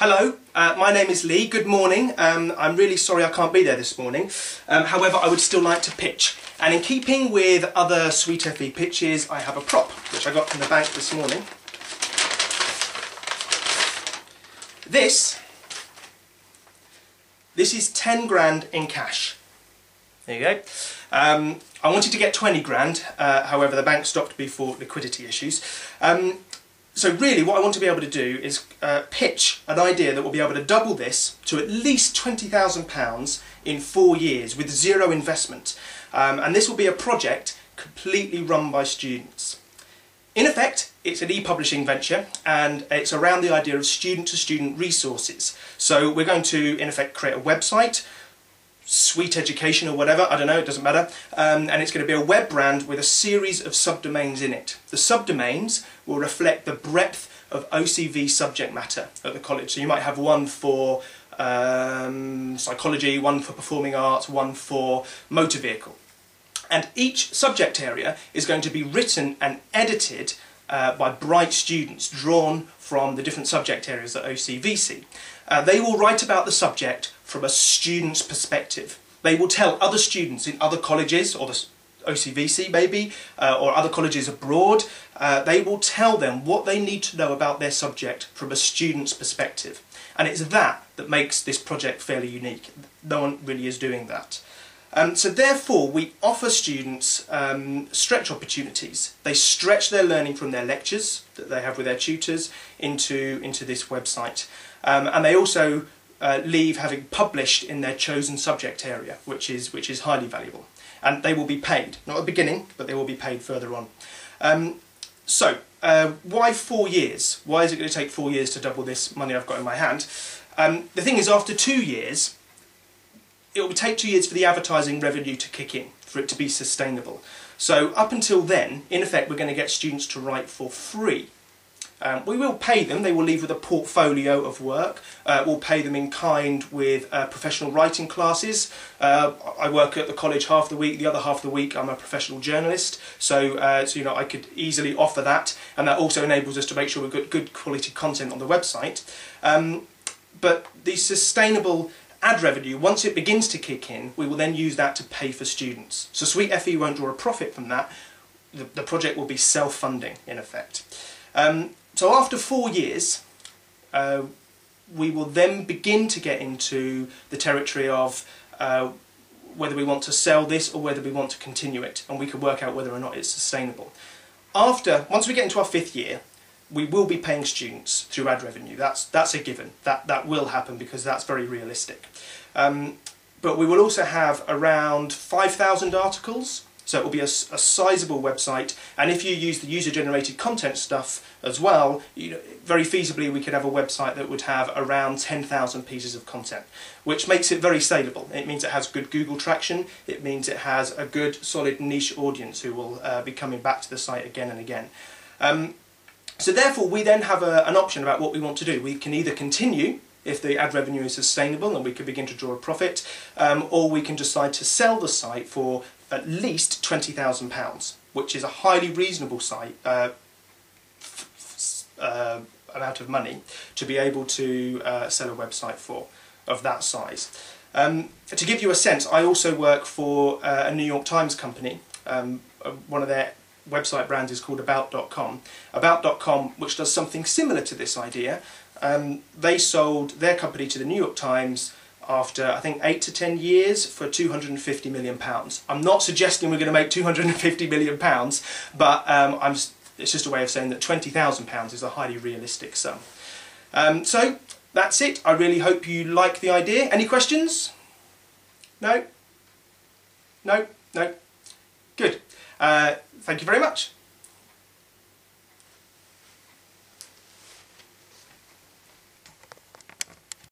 Hello, my name is Lee. Good morning. I'm really sorry I can't be there this morning. However, I would still like to pitch. And in keeping with other SweetFE pitches, I have a prop, which I got from the bank this morning. This is 10 grand in cash. There you go. I wanted to get 20 grand, however the bank stopped me for liquidity issues. So really what I want to be able to do is pitch an idea that will be able to double this to at least £20,000 in 4 years with zero investment. And this will be a project completely run by students. In effect, it's an e-publishing venture and it's around the idea of student-to-student resources. So we're going to, in effect, create a website, Sweet Education or whatever, I don't know, it doesn't matter, and it's going to be a web brand with a series of subdomains in it. The subdomains will reflect the breadth of OCV subject matter at the college. So you might have one for psychology, one for performing arts, one for motor vehicle. And each subject area is going to be written and edited by bright students drawn from the different subject areas at OCVC. They will write about the subject from a student's perspective. They will tell other students in other colleges, or the OCVC maybe, or other colleges abroad, they will tell them what they need to know about their subject from a student's perspective. And it's that makes this project fairly unique. No one really is doing that. So therefore we offer students stretch opportunities. They stretch their learning from their lectures that they have with their tutors into this website. And they also leave having published in their chosen subject area, which is highly valuable. And they will be paid, not at the beginning, but they will be paid further on. Why 4 years? Why is it going to take 4 years to double this money I've got in my hand? The thing is, after 2 years, it will take 2 years for the advertising revenue to kick in, for it to be sustainable. So up until then, in effect, we're going to get students to write for free. We will pay them, they will leave with a portfolio of work. We'll pay them in kind with professional writing classes. I work at the college half the week, the other half of the week I'm a professional journalist, so you know, I could easily offer that, and that also enables us to make sure we've got good quality content on the website. But the sustainable ad revenue, once it begins to kick in, we will then use that to pay for students. So SweetFE won't draw a profit from that. The project will be self-funding in effect. So after 4 years, we will then begin to get into the territory of whether we want to sell this or whether we want to continue it, and we can work out whether or not it's sustainable. Once we get into our 5th year, we will be paying students through ad revenue. That's a given. That will happen because that's very realistic. But we will also have around 5,000 articles. So it will be a sizable website, and if you use the user-generated content stuff as well, you know, very feasibly we could have a website that would have around 10,000 pieces of content, which makes it very saleable. It means it has good Google traction, it means it has a good solid niche audience who will be coming back to the site again and again. So therefore we then have an option about what we want to do. We can either continue if the ad revenue is sustainable and we can begin to draw a profit, or we can decide to sell the site for at least £20,000, which is a highly reasonable amount of money to be able to sell a website for, of that size. To give you a sense, I also work for a New York Times company. One of their website brands is called About.com. About.com, which does something similar to this idea. They sold their company to the New York Times after, I think, 8 to 10 years for £250 million. I'm not suggesting we're going to make £250 million, but it's just a way of saying that £20,000 is a highly realistic sum. So that's it. I really hope you like the idea. Any questions? No? No? No? Good. Thank you very much.